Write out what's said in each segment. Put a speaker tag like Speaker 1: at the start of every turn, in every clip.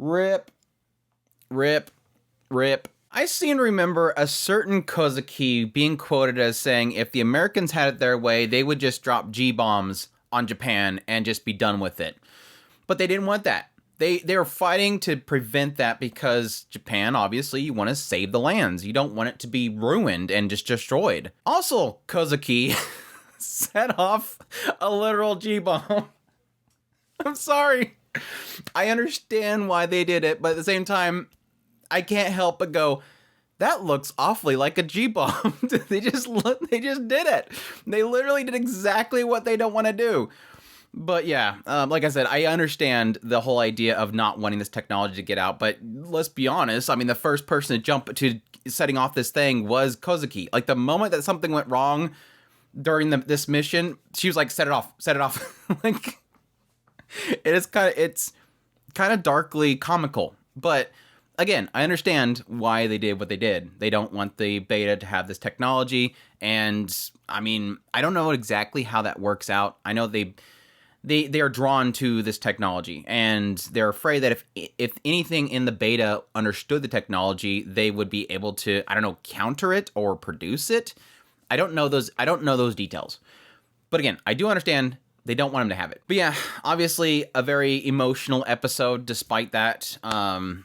Speaker 1: Rip, rip, rip. I seem to remember a certain Kozuki being quoted as saying if the Americans had it their way, they would just drop G-bombs on Japan and just be done with it. But they didn't want that. They were fighting to prevent that because Japan, obviously, you want to save the lands. You don't want it to be ruined and just destroyed. Also, Kozuki set off a literal G-bomb. I'm sorry. I understand why they did it, but at the same time, I can't help but go, that looks awfully like a G-bomb. They just did it. They literally did exactly what they don't want to do. But yeah, like I said, I understand the whole idea of not wanting this technology to get out, but let's be honest, I mean, the first person to jump to setting off this thing was Kozuki. Like, the moment that something went wrong during this mission, she was like, set it off. Like, it's kind of darkly comical. But again, I understand why they did what they did. They don't want the beta to have this technology, and I mean, I don't know exactly how that works out. I know they are drawn to this technology, and they're afraid that if anything in the beta understood the technology, they would be able to, I don't know, counter it or produce it. I don't know those details. But again, I do understand they don't want them to have it. But yeah, obviously a very emotional episode despite that.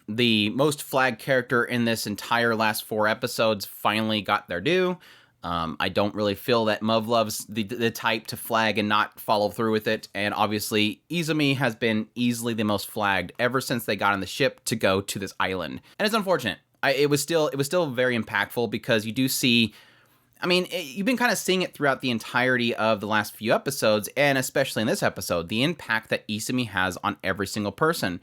Speaker 1: The most flagged character in this entire last 4 episodes finally got their due. I don't really feel that Muv Luv's the type to flag and not follow through with it. And obviously, Izumi has been easily the most flagged ever since they got on the ship to go to this island. And it's unfortunate. It was still very impactful because you do see, I mean, you've been kind of seeing it throughout the entirety of the last few episodes, and especially in this episode, the impact that Izumi has on every single person.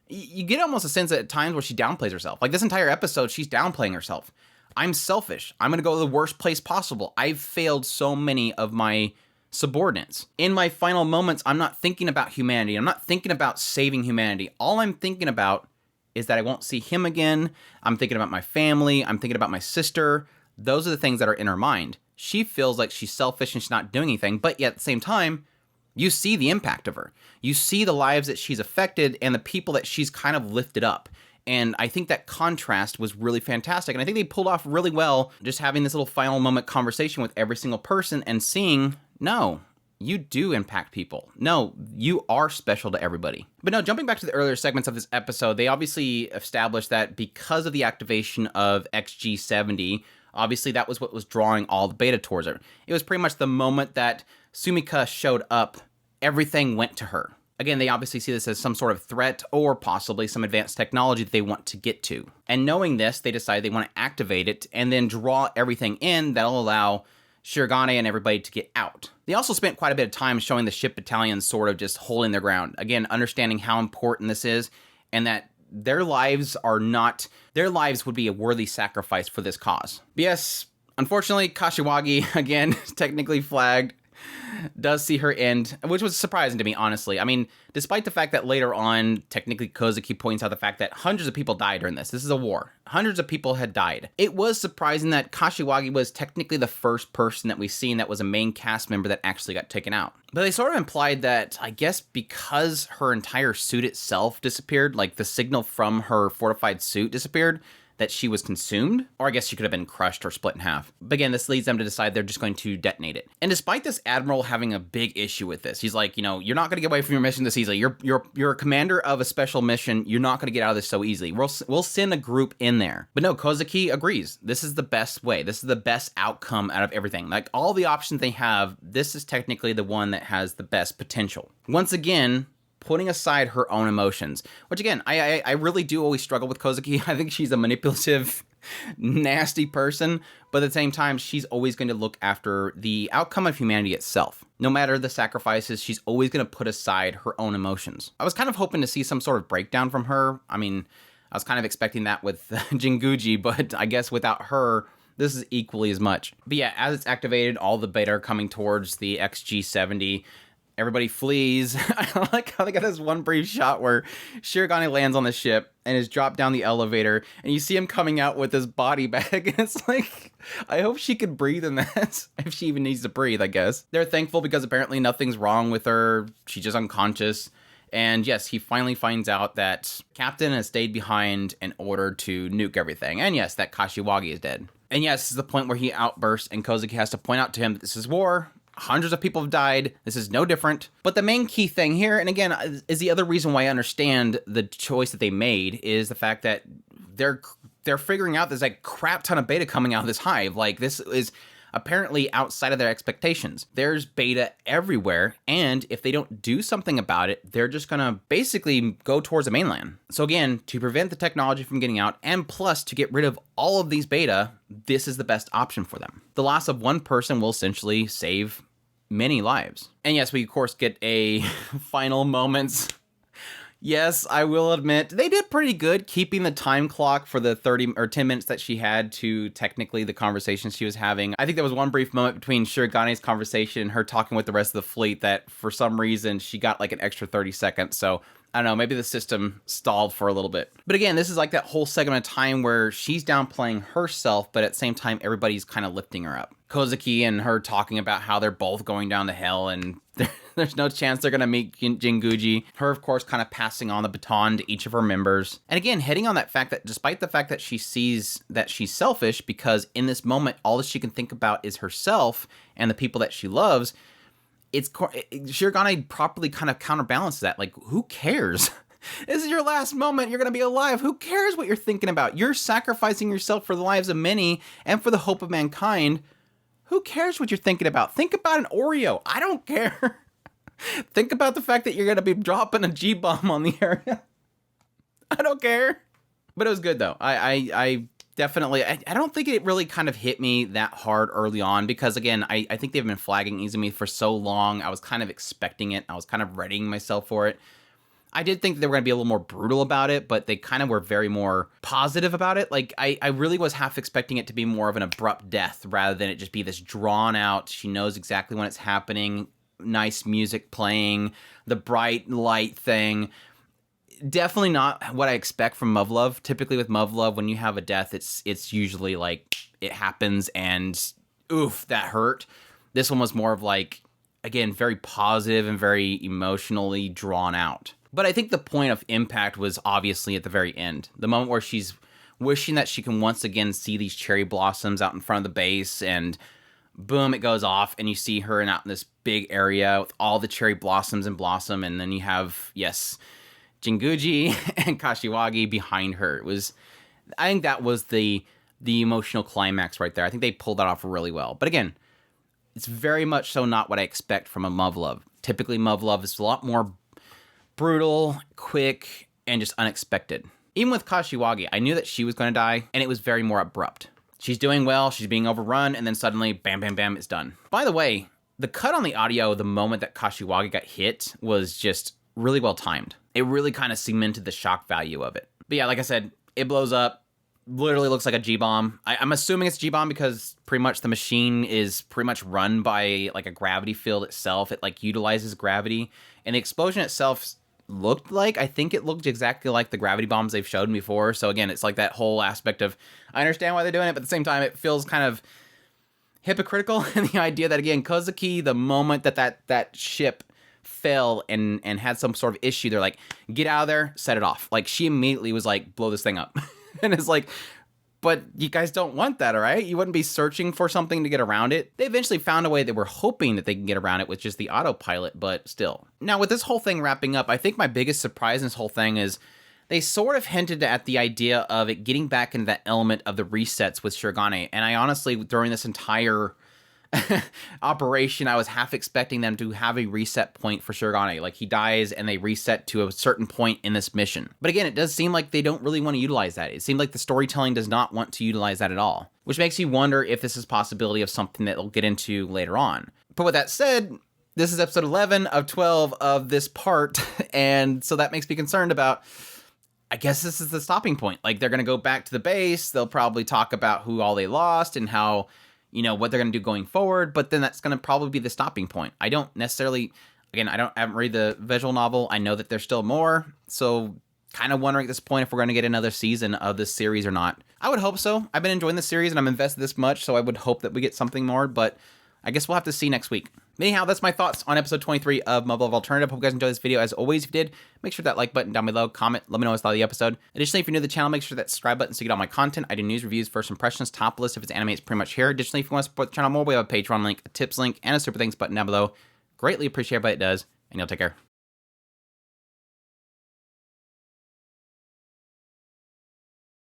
Speaker 1: You get almost a sense at times where she downplays herself. Like, this entire episode, she's downplaying herself. I'm selfish. I'm going to go to the worst place possible. I've failed so many of my subordinates. In my final moments, I'm not thinking about humanity. I'm not thinking about saving humanity. All I'm thinking about is that I won't see him again. I'm thinking about my family. I'm thinking about my sister. Those are the things that are in her mind. She feels like she's selfish and she's not doing anything, but yet at the same time, you see the impact of her. You see the lives that she's affected and the people that she's kind of lifted up. And I think that contrast was really fantastic. And I think they pulled off really well just having this little final moment conversation with every single person and seeing, no, you do impact people. No, you are special to everybody. But no, jumping back to the earlier segments of this episode, they obviously established that because of the activation of XG70, obviously that was what was drawing all the beta towards her. It was pretty much the moment that Sumika showed up, everything went to her. Again, they obviously see this as some sort of threat or possibly some advanced technology that they want to get to. And knowing this, they decide they want to activate it and then draw everything in that'll allow Shirogane and everybody to get out. They also spent quite a bit of time showing the ship battalions sort of just holding their ground. Again, understanding how important this is and that their lives would be a worthy sacrifice for this cause. But yes, unfortunately, Kashiwagi, again, technically flagged, does see her end, which was surprising to me, honestly. I mean, despite the fact that later on, technically Kozuki points out the fact that hundreds of people died during this. This is a war. Hundreds of people had died. It was surprising that Kashiwagi was technically the first person that we've seen that was a main cast member that actually got taken out. But they sort of implied that, I guess because her entire suit itself disappeared, like the signal from her fortified suit disappeared, that she was consumed, or I guess she could have been crushed or split in half. But again, this leads them to decide they're just going to detonate it. And despite this admiral having a big issue with this, he's like, you know, you're not going to get away from your mission this easily. You're a commander of a special mission. You're not going to get out of this so easily. We'll send a group in there. But no, Kozuki agrees. This is the best way. This is the best outcome out of everything. Like, all the options they have, this is technically the one that has the best potential. Once again, putting aside her own emotions, which again, I really do always struggle with Kozuki. I think she's a manipulative, nasty person, but at the same time, she's always going to look after the outcome of humanity itself. No matter the sacrifices, she's always going to put aside her own emotions. I was kind of hoping to see some sort of breakdown from her. I mean, I was kind of expecting that with Jinguji, but I guess without her, this is equally as much. But yeah, as it's activated, all the beta are coming towards the XG70. Everybody flees. I like how they got this one brief shot where Shirogane lands on the ship and is dropped down the elevator, and you see him coming out with his body bag, and it's like, I hope she could breathe in that, if she even needs to breathe, I guess. They're thankful because apparently nothing's wrong with her. She's just unconscious. And yes, he finally finds out that Captain has stayed behind in order to nuke everything. And yes, that Kashiwagi is dead. And yes, this is the point where he outbursts and Kozuki has to point out to him that this is war. Hundreds of people have died. This is no different. But the main key thing here, and again, is the other reason why I understand the choice that they made, is the fact that they're figuring out there's a crap ton of beta coming out of this hive. Like, this is apparently outside of their expectations. There's beta everywhere, and if they don't do something about it, they're just gonna basically go towards the mainland. So again, to prevent the technology from getting out, and plus to get rid of all of these beta, this is the best option for them. The loss of one person will essentially save many lives. And yes, we of course get a final moments. Yes, I will admit, they did pretty good keeping the time clock for the 30 or 10 minutes that she had to technically the conversation she was having. I think there was one brief moment between Shiragani's conversation and her talking with the rest of the fleet that for some reason she got like an extra 30 seconds. So I don't know, maybe the system stalled for a little bit. But again, this is like that whole segment of time where she's downplaying herself, but at the same time, everybody's kind of lifting her up. Kozuki and her talking about how they're both going down to hell and there's no chance they're going to meet Jinguji. Her, of course, kind of passing on the baton to each of her members. And again, hitting on that fact that despite the fact that she sees that she's selfish, because in this moment, all that she can think about is herself and the people that she loves, Shirogane properly kind of counterbalances that. Like, who cares? This is your last moment. You're going to be alive. Who cares what you're thinking about? You're sacrificing yourself for the lives of many and for the hope of mankind. Who cares what you're thinking about? Think about an Oreo. I don't care. Think about the fact that you're going to be dropping a G-bomb on the area. I don't care. But it was good, though. I definitely, I don't think it really kind of hit me that hard early on because, again, I think they've been flagging Izumi for so long. I was kind of expecting it. I was kind of readying myself for it. I did think they were going to be a little more brutal about it, but they kind of were very more positive about it. Like, I really was half expecting it to be more of an abrupt death rather than it just be this drawn out, she knows exactly when it's happening, nice music playing, the bright light thing. Definitely not what I expect from Muv Luv. Typically with Muv Luv, when you have a death, it's usually like it happens and oof, that hurt. This one was more of like, again, very positive and very emotionally drawn out. But I think the point of impact was obviously at the very end. The moment where she's wishing that she can once again see these cherry blossoms out in front of the base, and boom, it goes off, and you see her out in this big area with all the cherry blossoms and blossom, and then you have, yes, Jinguji and Kashiwagi behind her. I think that was the emotional climax right there. I think they pulled that off really well. But again, it's very much so not what I expect from a Muv Luv. Typically, Muv Luv is a lot more brutal, quick, and just unexpected. Even with Kashiwagi, I knew that she was going to die, and it was very more abrupt. She's doing well, she's being overrun, and then suddenly, bam, bam, bam, it's done. By the way, the cut on the audio the moment that Kashiwagi got hit was just really well timed. It really kind of cemented the shock value of it. But yeah, like I said, it blows up. Literally looks like a G-bomb. I'm assuming it's G-bomb because pretty much the machine is pretty much run by like a gravity field itself. It like utilizes gravity. And the explosion itself looked like, I think it looked exactly like the gravity bombs they've showed me before. So again, it's like that whole aspect of, I understand why they're doing it, but at the same time, it feels kind of hypocritical in the idea that, again, Kozuki, the moment that ship fell and had some sort of issue, they're like, get out of there, set it off. Like, she immediately was like, blow this thing up. And it's like, but you guys don't want that, all right? You wouldn't be searching for something to get around it. They eventually found a way they were hoping that they can get around it with just the autopilot, but still. Now, with this whole thing wrapping up, I think my biggest surprise in this whole thing is they sort of hinted at the idea of it getting back into that element of the resets with Shirogane. And I honestly, during this entire operation, I was half expecting them to have a reset point for Shirogane. Like, he dies and they reset to a certain point in this mission. But again, it does seem like they don't really want to utilize that. It seemed like the storytelling does not want to utilize that at all, which makes you wonder if this is a possibility of something that they'll get into later on. But with that said, this is episode 11 of 12 of this part, and so that makes me concerned about, I guess this is the stopping point. Like, they're going to go back to the base, they'll probably talk about who all they lost and how, you know, what they're going to do going forward, but then that's going to probably be the stopping point. I don't necessarily, again, I haven't read the visual novel. I know that there's still more, so kind of wondering at this point if we're going to get another season of this series or not. I would hope so. I've been enjoying the series and I'm invested this much, so I would hope that we get something more, but I guess we'll have to see next week. Anyhow, that's my thoughts on episode 23 of Muv Luv Alternative. Hope you guys enjoyed this video. As always, if you did, make sure that like button down below, comment, let me know what you thought of the episode. Additionally, if you're new to the channel, make sure that subscribe button so you get all my content. I do news, reviews, first impressions, top list. If it's anime, it's pretty much here. Additionally, if you want to support the channel more, we have a Patreon link, a tips link, and a super thanks button down below. Greatly appreciate everybody that does, and you'll take care.